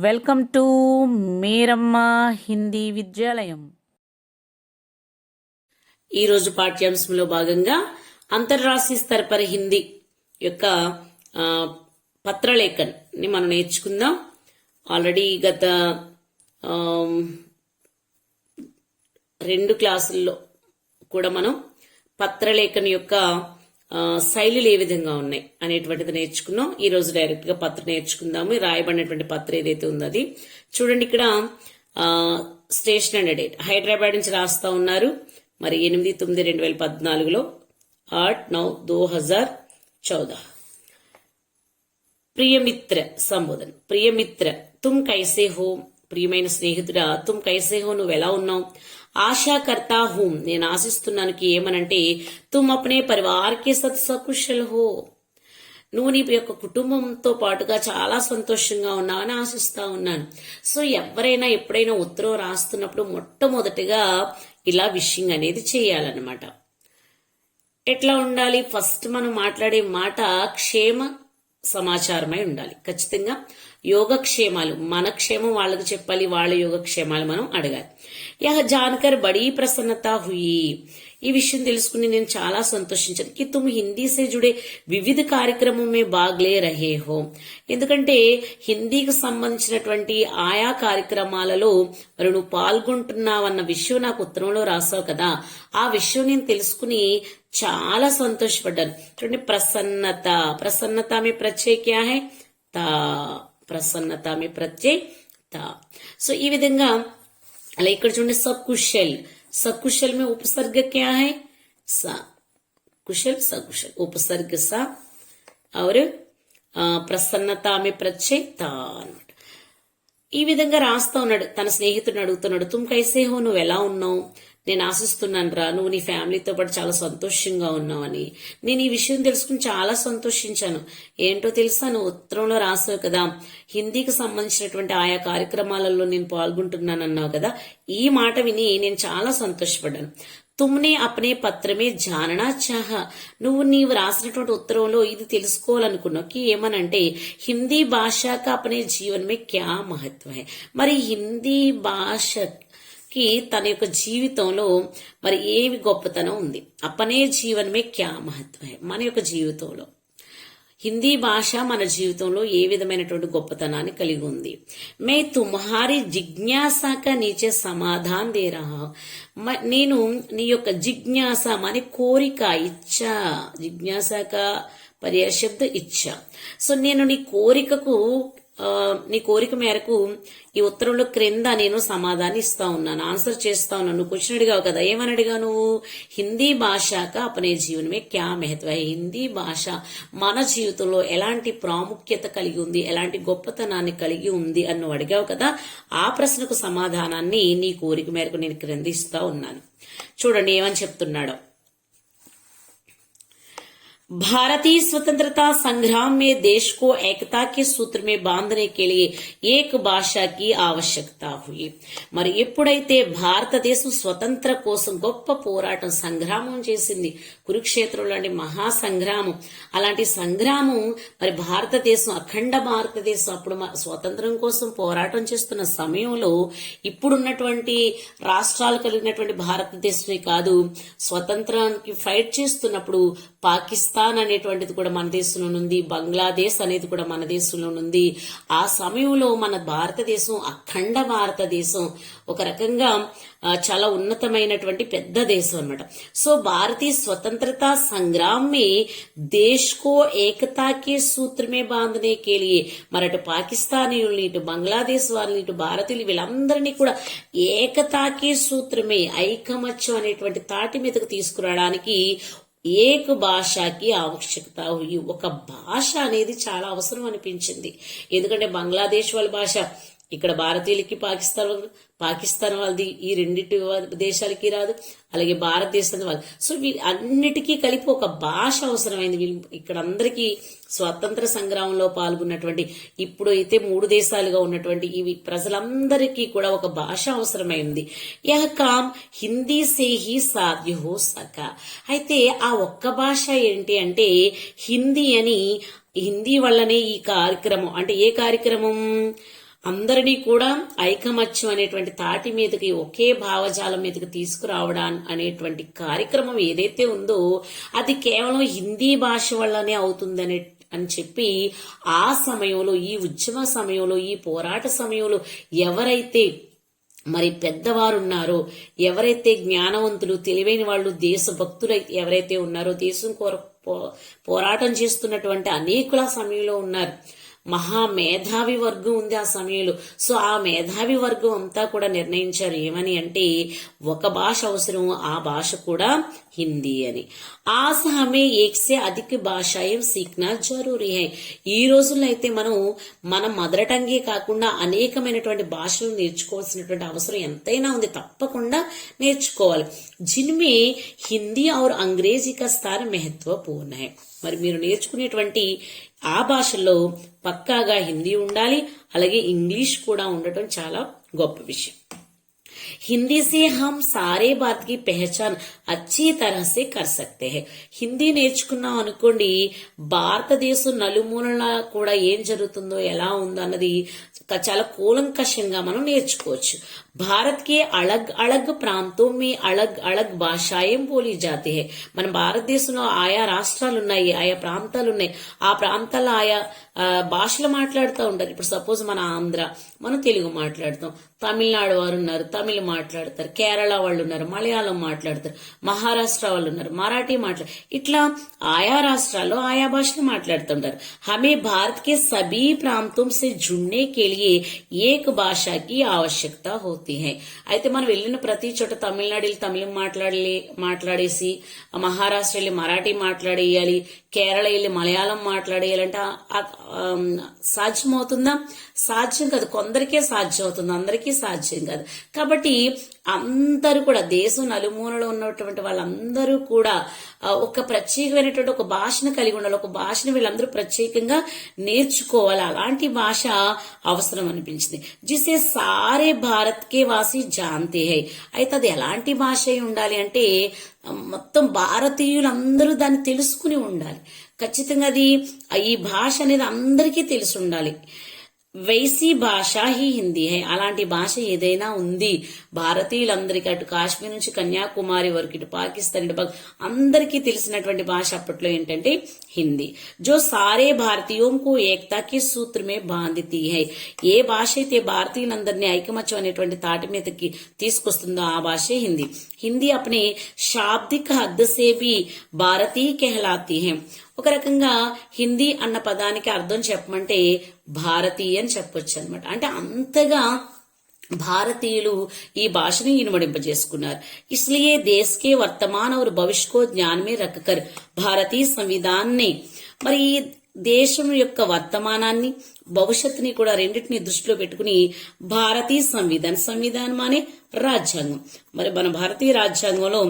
Welcome to మీరమ్మ Hindi విద్యాలయం. ఈరోజు పాఠ్యాంశంలో భాగంగా అంతర్రాష్ట్రీయ స్తర హిందీ యొక్క పత్రలేఖన్ ని మనం నేర్చుకుందాం. ఆల్రెడీ గత 2 క్లాసుల్లో కూడా మనం పత్రలేఖన్ యొక్క శైలిలు ఏ విధంగా ఉన్నాయి అనేటువంటిది నేర్చుకున్నాం. ఈ రోజు డైరెక్ట్ గా పత్ర నేర్చుకుందాము. రాయబడినటువంటి పత్ర ఏదైతే ఉందో అది చూడండి. ఇక్కడ స్టేషన్ అండ్ డేట్ హైదరాబాద్ నుంచి రాస్తా ఉన్నారు. మరి 8/9/2014 8/9/2014. ప్రియమిత్ర సంబోధన. ప్రియమిత్ర తుమ్ కైసే హో. ప్రియమైన స్నేహితుడా తుమ్ కైసే హో, నువ్వు ఎలా ఉన్నావు. ఆశా కర్తా హూం, నేను ఆశిస్తున్నాను కి ఏమనంటే తుమ్ అప్నే పరివార్ కే సత్ సకుశల్ హో, నువ్వు నీ యొక్క కుటుంబంతో పాటుగా చాలా సంతోషంగా ఉన్నావని ఆశిస్తా ఉన్నాను. సో ఎవరైనా ఎప్పుడైనా ఉత్తరం రాస్తున్నప్పుడు మొట్టమొదటిగా ఇలా విషింగ్ అనేది చేయాలన్నమాట. ఎట్లా ఉండాలి? ఫస్ట్ మనం మాట్లాడే మాట క్షేమ సమాచారమై ఉండాలి. ఖచ్చితంగా యోగక్షేమాలు, మన క్షేమం వాళ్ళకి చెప్పాలి, వాళ్ళ యోగక్షేమాలు మనం అడగాలి. యహ జాన్కర్ బడీ ప్రసన్నత హుయి, ఈ విషయం తెలుసుకుని నేను చాలా సంతోషించాను. కి తుమ్ హిందీ సే జుడే వివిధ కార్యక్రమం మే బాగ్లే రహే హో, ఎందుకంటే హిందీకి సంబంధించినటువంటి ఆయా కార్యక్రమాలలో మరి నువ్వు పాల్గొంటున్నావన్న విషయం నాకు ఉత్తరంలో రాసావు కదా, ఆ విషయం నేను తెలుసుకుని చాలా సంతోషపడ్డాను. చూడండి, ప్రసన్నత. ప్రసన్నత మే ప్రత్యయ క్యా హై? తా. ప్రసన్నత మే ప్రత్యయ తా. సో ఈ విధంగా అలా ఇక్కడ చూడండి, సకుశల్. सकुशल में उपसर्ग क्या है? सा. कुशल सकुशल उपसर्ग सा और ప్రసన్నత में प्रत्यय తా అన్నమాట. ఈ విధంగా రాస్తా ఉన్నాడు. తన స్నేహితుడిని అడుగుతున్నాడు, తుమ్ కైసే హో, నువ్వు ఎలా ఉన్నావు. నేను ఆశిస్తున్నాను రా నువ్వు నీ ఫ్యామిలీతో పాటు చాలా సంతోషంగా ఉన్నావని. నేను ఈ విషయం తెలుసుకుని చాలా సంతోషించాను. ఏంటో తెలుసా, నువ్వు ఉత్తరంలో రాసావు కదా హిందీకి సంబంధించినటువంటి ఆయా కార్యక్రమాలలో నేను పాల్గొంటున్నాను అన్నావు కదా, ఈ మాట విని నేను చాలా సంతోషపడ్డాను. తుమ్నే అప్నే పత్రమే జాననా చాహ, నీవు రాసినటువంటి ఉత్తరంలో ఇది తెలుసుకోవాలనుకున్నావు కి ఏమనంటే హిందీ భాషక అప్నే జీవన్ మే క్యా మహత్వ హై. మరి హిందీ భాషకి తన యొక్క జీవితంలో మరి ఏమి గొప్పతనం ఉంది. అపనే జీవన్ మే క్యా మహత్వ హై, మన యొక్క జీవితంలో హిందీ భాష మన జీవితంలో ఏ విధమైనటువంటి గొప్పతనాన్ని కలిగి ఉంది. మే తుమ్హారీ జిజ్ఞాసక నీచే సమాధాన్ దే రహా, నేను నీ యొక్క జిజ్ఞాస మన కోరిక, ఇచ్చ. జిజ్ఞాసక పర్యాయ శబ్ద ఇచ్చ. సో నేను నీ కోరిక మేరకు ఈ ఉత్తరంలో క్రింద నేను సమాధానం ఇస్తా ఉన్నాను, ఆన్సర్ చేస్తా ఉన్నాను. నువ్వు క్వశ్చన్ అడిగావు కదా, ఏమని అడిగా నువ్వు? హిందీ భాషక అపనే జీవనమే క్యా మహత్వ హై, హిందీ భాష మన జీవితంలో ఎలాంటి ప్రాముఖ్యత కలిగి ఉంది, ఎలాంటి గొప్పతనాన్ని కలిగి ఉంది అని నువ్వు అడిగావు కదా, ఆ ప్రశ్నకు సమాధానాన్ని నీ కోరిక మేరకు నేను క్రింద ఇస్తా ఉన్నాను. చూడండి ఏమని చెప్తున్నాడో. भारतीय स्वतंत्रता संग्राम में देश को एकता के सूत्र में बांधने के लिए एक भाषा की आवश्यकता हुई. మరి ఎప్పుడైతే భారతదేశం స్వతంత్ర కోసం గొప్ప పోరాటం సంగ్రామం చేసింది, కురుక్షేత్రం లాంటి మహా సంగ్రామం, అలాంటి సంగ్రామం మరి భారతదేశం, అఖండ భారతదేశం అప్పుడు స్వతంత్రం కోసం పోరాటం చేస్తున్న సమయంలో ఇప్పుడున్నటువంటి రాష్ట్రాలు కలిగినటువంటి భారతదేశమే కాదు, స్వతంత్రానికి ఫైట్ చేస్తున్నప్పుడు పాకిస్తాన్ అనేటువంటిది కూడా మన దేశంలో ఉంది, బంగ్లాదేశ్ అనేది కూడా మన దేశంలో ఉంది. ఆ సమయంలో మన భారతదేశం, అఖండ భారతదేశం ఒక రకంగా చాలా ఉన్నతమైనటువంటి పెద్ద దేశం అన్నమాట. సో భారతీయ స్వతంత్రతా సంగ్రామ్ మే దేశ్ కో ఏకతా కే సూత్ర మే బాంధనే కే లియే, మరి అటు పాకిస్తానీయుల్ని, ఇటు బంగ్లాదేశ్ వారిని, ఇటు భారతీయులు వీళ్ళందరినీ కూడా ఏకతా కే సూత్రమే, ఐకమత్యం అనేటువంటి తాటి మీదకు తీసుకురావడానికి ఏక భాషకి ఆవశ్యకత హుయి, ఒక భాష అనేది చాలా అవసరం అనిపించింది. ఎందుకంటే బంగ్లాదేశ్ వాళ్ళ భాష ఇక్కడ భారతీయులకి, పాకిస్తాన్ వాళ్ళది ఈ రెండింటి దేశాలకి రాదు, అలాగే భారతదేశం వాళ్ళు. సో అన్నిటికీ కలిపి ఒక భాష అవసరమైంది. ఇక్కడ అందరికీ స్వాతంత్ర సంగ్రామంలో పాల్గొన్నటువంటి, ఇప్పుడు అయితే 3 దేశాలుగా ఉన్నటువంటి ఇవి ప్రజలందరికీ కూడా ఒక భాష అవసరమైంది. యహ్ కామ్ హిందీ సే హీ సాధ్య హో సకా. అయితే ఆ ఒక్క భాష ఏంటి అంటే హిందీ వల్లనే ఈ కార్యక్రమం, అంటే ఏ కార్యక్రమం? అందరినీ కూడా ఐకమత్యం అనేటువంటి తాటి మీదకి, ఒకే భావజాలం మీదకి తీసుకురావడం అనేటువంటి కార్యక్రమం ఏదైతే ఉందో అది కేవలం హిందీ భాష వల్లనే అవుతుందనే అని చెప్పి ఆ సమయంలో, ఈ ఉద్యమ సమయంలో, ఈ పోరాట సమయంలో ఎవరైతే మరి పెద్దవారు ఉన్నారో, ఎవరైతే జ్ఞానవంతులు, తెలివైన వాళ్ళు, దేశభక్తులు ఎవరైతే ఉన్నారో, దేశం పోరాటం చేస్తున్నటువంటి అనేకుల సమయంలో ఉన్నారు. మహామేధావి వర్గం ఉంది ఆ సమయంలో. సో ఆ మేధావి వర్గం అంతా కూడా నిర్ణయించారు ఏమని అంటే ఒక భాష అవసరం, ఆ భాష కూడా హిందీ అని. आज हमें एक से अधिक భాషాయం సీఖనా జరూరీ హై. ఈ రోజుల్లో అయితే మన మదర్ టంగే కాకుండా అనేకమైనటువంటి భాషలు నేర్చుకోవాల్సినటువంటి అవసరం ఎంతైనా ఉంది, తప్పకుండా నేర్చుకోవాలి. జిన్మే హిందీ और అంగ్రేజీ का स्थान महत्वपूर्ण है. మరి మీరు నేర్చుకునేటువంటి ఆ భాషల్లో పక్కాగా హిందీ ఉండాలి, అలాగే ఇంగ్లీష్ కూడా ఉండటం చాలా గొప్ప విషయం. हिंदी से हम सारे बात की पहचान अच्छी तरह से कर सकते हैं. హిందీ నేర్చుకున్నాం అనుకోండి, భారతదేశం నలుమూలలా కూడా ఏం జరుగుతుందో, ఎలా ఉందో అన్నది చాలా కూలంకషంగా మనం నేర్చుకోవచ్చు. భారత్ కే అలగ్ అలగ్ ప్రాంతం మీ అలగ్ అలగ్ భాషాయం బోలీ జాతి హై. మన భారతదేశంలో ఆయా రాష్ట్రాలు ఉన్నాయి, ఆయా ప్రాంతాలు ఉన్నాయి. ఆ ప్రాంతాల్లో ఆయా భాషలు మాట్లాడుతూ ఉంటారు. ఇప్పుడు సపోజ్ మన ఆంధ్ర, మనం తెలుగు మాట్లాడతాం. తమిళనాడు వారు ఉన్నారు, తమిళ మాట్లాడతారు. కేరళ వాళ్ళు ఉన్నారు, మలయాళం మాట్లాడతారు. మహారాష్ట్ర వాళ్ళు ఉన్నారు, మరాఠీ మాట్లాడతారు. ఇట్లా ఆయా రాష్ట్రాల్లో ఆయా భాషలు మాట్లాడుతుంటారు. హమే భారత్ కే సభీ ప్రాంతం సే జుడ్నే కే లియే ఏక్ భాషకి ఆవశ్యకత హోతీ హై. అయితే మనం వెళ్ళిన ప్రతి చోట తమిళనాడు వెళ్ళి తమిళం మాట్లాడేసి, మహారాష్ట్ర వెళ్ళి మరాఠీ మాట్లాడేయాలి, కేరళ వెళ్ళి మలయాళం మాట్లాడేయాలంటే సాధ్యమవుతుందా? సాధ్యం కాదు. కొందరికే సాధ్యం అవుతుంది, అందరికీ సాధ్యం కాదు. కాబట్టి అందరూ కూడా, దేశం నలుమూలలో ఉన్నటువంటి వాళ్ళందరూ కూడా ఒక ప్రత్యేకమైనటువంటి ఒక భాషను కలిగి ఉండాలి. ఒక భాషను వీళ్ళందరూ ప్రత్యేకంగా నేర్చుకోవాలి. అలాంటి భాష అవసరం అనిపించింది. జిసే సారే భారత్ కే వాసి జాంతే హై. అయితే అది ఎలాంటి భాష అయి ఉండాలి అంటే మొత్తం భారతీయులందరూ దాన్ని తెలుసుకుని ఉండాలి. ఖచ్చితంగా అది, ఈ భాష అనేది అందరికీ తెలిసి ఉండాలి. వైసీ భాష హీ హిందీ హై. అలాంటి భాష ఏదైనా ఉంది భారతీయులందరికీ, అటు కాశ్మీర్ నుంచి కన్యాకుమారి వరకు, ఇటు పాకిస్తాన్, ఇటు అందరికీ తెలిసినటువంటి భాష అప్పట్లో ఏంటంటే హిందీ. జో సారే భారతీయోం కు ఏకతా కే సూత్ర మే బాంధితీ హై. ఏ భాష అయితే భారతీయులందరినీ ఐకమత్యం అనేటువంటి తాటి మీదకి తీసుకొస్తుందో ఆ భాషే హిందీ. హిందీ అప్నే శాబ్దిక హద్ సే భీ భారతీయ కెహలాతీ హై. ఒక రకంగా హిందీ అన్న పదానికి అర్థం చెప్పమంటే భారతీయ అని చెప్పొచ్చు అనమాట. అంటే అంతగా భారతీయులు ఈ భాషని ఇనుమడింపజేసుకున్నారు. इसलिए देश के वर्तमान और भविष्य को ध्यान में रखकर భారతీయ సంవిధాన్ని, మరి దేశం యొక్క వర్తమానాన్ని, భవిష్యత్తుని కూడా రెండింటిని దృష్టిలో పెట్టుకుని భారతీయ సంవిధానం అనే రాజ్యాంగం, మరి మన భారతీయ రాజ్యాంగంలో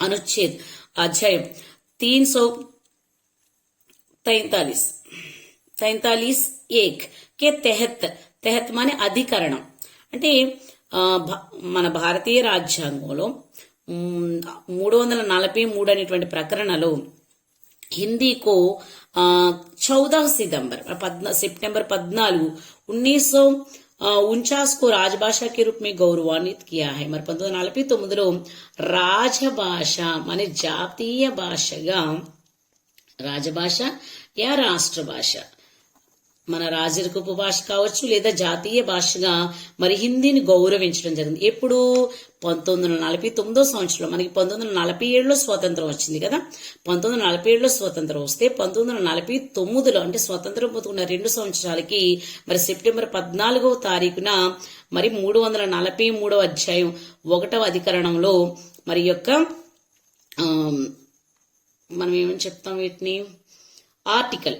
అనుచ్ఛేద్ అధ్యాయం 343 के తెహత్ మానే అధికరణం. అంటే మన భారతీయ రాజ్యాంగంలో 343 అనేటువంటి ప్రకరణలో హిందీకు 14 सितंबर 14 1949 को राजभाषा के रूप में गौरवान्वित किया है. మరి 1949లో రాజభాష మన జాతీయ భాషగా, రాజభాష యా రాష్ట్ర భాష, మన రాజరిక ఉపభాష కావచ్చు లేదా జాతీయ భాషగా మరి హిందీని గౌరవించడం జరిగింది. ఎప్పుడు 1949 సంవత్సరంలో. మనకి 1947లో స్వాతంత్రం వచ్చింది కదా. 1947లో స్వాతంత్రం వస్తే 1949లో అంటే స్వాతంత్రం పొందుకున్న 2 సంవత్సరాలకి మరి సెప్టెంబర్ 14వ తారీఖున మరి 343వ అధ్యాయం 1వ అధికరణంలో మరి యొక్క మనం ఏమని చెప్తాం వీటిని, ఆర్టికల్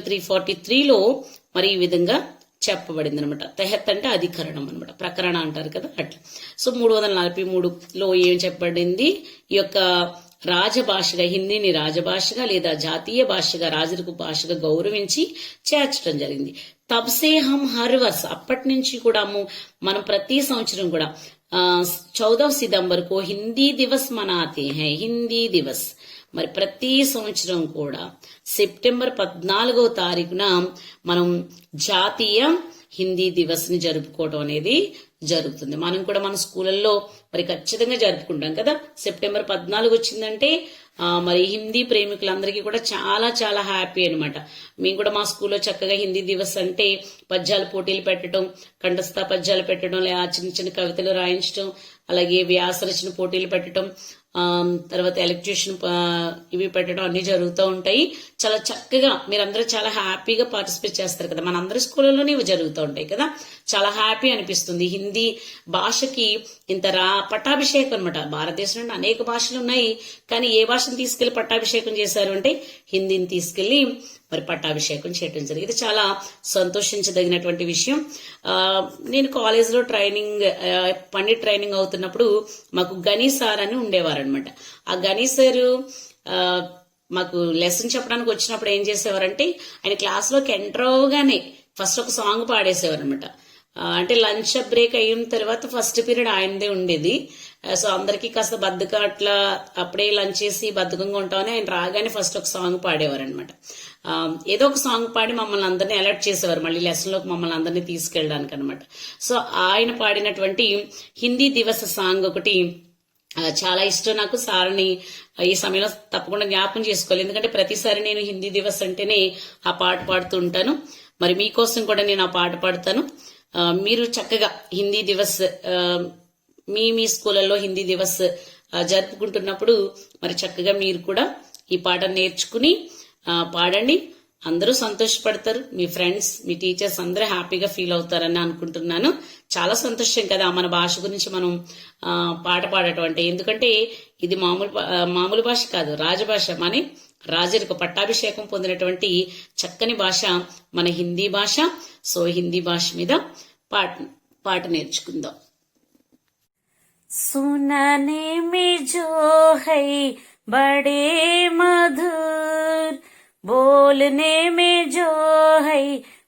343లో మరి ఈ విధంగా చెప్పబడింది అనమాట. తెహత్ అంటే అధికరణం అనమాట, ప్రకరణ అంటారు కదా అట్లా. సో 343లో ఏం చెప్పబడింది, ఈ యొక్క రాజభాషగా, హిందీని రాజభాషగా లేదా జాతీయ భాషగా, రాజరిక భాషగా గౌరవించి చేర్చడం జరిగింది. తబ్సే హమ్ హర్ వర్ష్, అప్పటి నుంచి కూడా మనం ప్రతి సంవత్సరం కూడా 14 सितंबर को हिंदी दिवस मनाते हैं. హిందీ దివస్ మరి ప్రతి సంవత్సరం కూడా సెప్టెంబర్ 14వ తారీఖున మనం జాతీయ హిందీ దివస్ ని జరుపుకోవడం అనేది జరుగుతుంది. మనం కూడా మన స్కూళ్ళల్లో మరి ఖచ్చితంగా జరుపుకుంటాం కదా. సెప్టెంబర్ 14 వచ్చిందంటే మరి హిందీ ప్రేమికులందరికీ కూడా చాలా చాలా హ్యాపీ అనమాట. మేము కూడా మా స్కూల్లో చక్కగా హిందీ దివస్ అంటే పద్యాల పోటీలు పెట్టడం, కంఠస్థ పద్యాలు పెట్టడం, లేదా చిన్న చిన్న కవితలు రాయించడం, అలాగే వ్యాసరచన పోటీలు పెట్టడం, తర్వాత ఎలక్ట్యూషన్ ఇవి పెట్టడం అన్ని జరుగుతూ ఉంటాయి. చాలా చక్కగా మీరందరూ చాలా హ్యాపీగా పార్టిసిపేట్ చేస్తారు కదా. మనందరి స్కూళ్ళలోనే ఇవి జరుగుతూ ఉంటాయి కదా. చాలా హ్యాపీ అనిపిస్తుంది. హిందీ భాషకి ఇంత పట్టాభిషేకం అనమాట. భారతదేశంలో అనేక భాషలు ఉన్నాయి, కానీ ఏ భాషను తీసుకెళ్లి పట్టాభిషేకం చేశారు అంటే హిందీని తీసుకెళ్లి మరి పట్టాభిషేకం చేయడం జరిగింది. చాలా సంతోషించదగినటువంటి విషయం. నేను కాలేజీలో పండిట్ ట్రైనింగ్ అవుతున్నప్పుడు మాకు గణి సార్ అని ఉండేవారు అనమాట. ఆ గణి సారు మాకు లెసన్ చెప్పడానికి వచ్చినప్పుడు ఏం చేసేవారంటే ఆయన క్లాస్లోకి ఎంటర్ అవగానే ఫస్ట్ ఒక సాంగ్ పాడేసేవారు అనమాట. అంటే లంచ్ బ్రేక్ అయిన తర్వాత ఫస్ట్ పీరియడ్ ఆయనదే ఉండేది. సో అందరికీ కాస్త బద్ధకం, అట్లా అప్పుడే లంచ్ చేసి బద్ధకంగా ఉంటామని ఆయన రాగానే ఫస్ట్ ఒక సాంగ్ పాడేవారు అనమాట. ఏదో ఒక సాంగ్ పాడి మమ్మల్ని అందరినీ అలర్ట్ చేసేవారు, మళ్ళీ లెసన్ లోకి మమ్మల్ని అందరినీ తీసుకెళ్ళడానికి అనమాట. సో ఆయన పాడినటువంటి హిందీ దివస్ సాంగ్ ఒకటి చాలా ఇష్టం నాకు. సార్ని ఈ సమయంలో తప్పకుండా జ్ఞాపకం చేసుకోవాలి, ఎందుకంటే ప్రతిసారి నేను హిందీ దివస్ అంటేనే ఆ పాట పాడుతూ ఉంటాను. మరి మీకోసం కూడా నేను ఆ పాట పాడతాను. మీరు చక్కగా హిందీ దివస్ మీ స్కూళ్ళల్లో హిందీ దివస్ జరుపుకుంటున్నప్పుడు మరి చక్కగా మీరు కూడా ఈ పాట నేర్చుకుని పాడండి. అందరూ సంతోషపడతారు. మీ ఫ్రెండ్స్, మీ టీచర్స్ అందరూ హ్యాపీగా ఫీల్ అవుతారని అనుకుంటున్నాను. చాలా సంతోషం కదా మన భాష గురించి మనం పాట పాడటం అంటే. ఎందుకంటే ఇది మామూలు భాష కాదు, రాజభాష. మన రాజులకు పట్టాభిషేకం పొందినటువంటి చక్కని భాష మన హిందీ భాష. సో హిందీ భాష మీద పాట నేర్చుకుందాం. सुनने में जो है बड़े मधुर, बोलने में जो है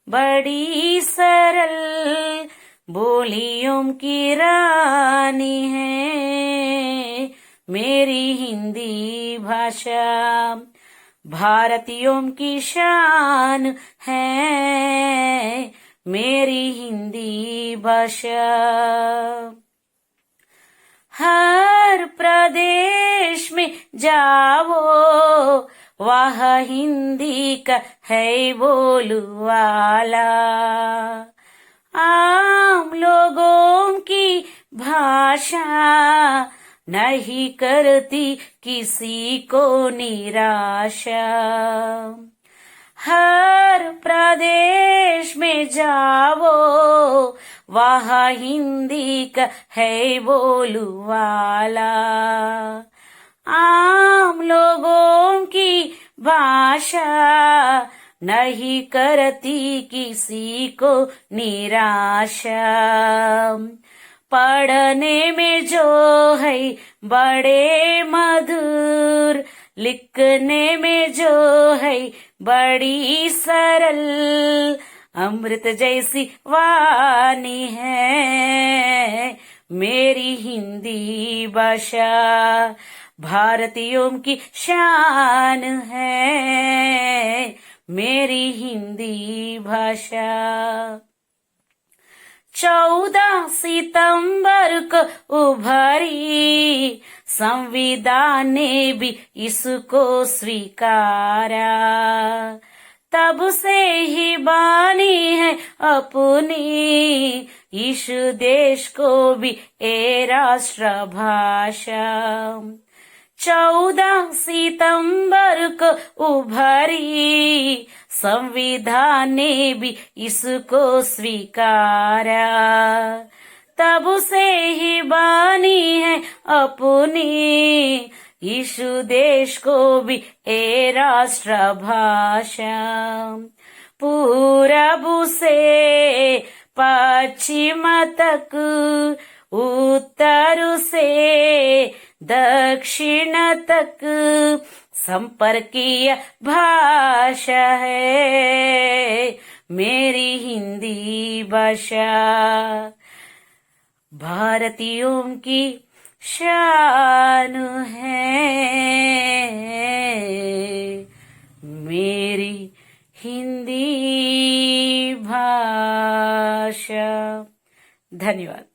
बड़ी सरल, बोलियों की रानी है मेरी हिंदी भाषा, भारतीयों की शान है मेरी हिंदी भाषा। हर प्रदेश में जाओ वह हिंदी का है बोलवाला, आम लोगों की भाषा नहीं करती किसी को निराशा। हर प्रदेश में जाओ वह हिंदी का है बोलवाला, आम लोगों की भाषा नहीं करती किसी को निराशा। पढ़ने में जो है बड़े मधुर, लिखने में जो है बड़ी सरल, अमृत जैसी वाणी है मेरी हिंदी भाषा, भारतीयों की शान है मेरी हिंदी भाषा। 14 सितंबर को उभरी संविधान ने भी इसको स्वीकारा, तब से ही बानी है अपनी इस देश को भी ए राष्ट्र भाषा। 14 सितंबर को उभरी संविधान ने भी इसको स्वीकारा, तब से ही बानी है अपनी इस देश को भी ए राष्ट्र भाषा। पूरब से पश्चिम तक, उत्तर से दक्षिण तक संपर्कीय भाषा है मेरी हिंदी भाषा, भारतीयों की शान है हिंदी भाषा। धन्यवाद।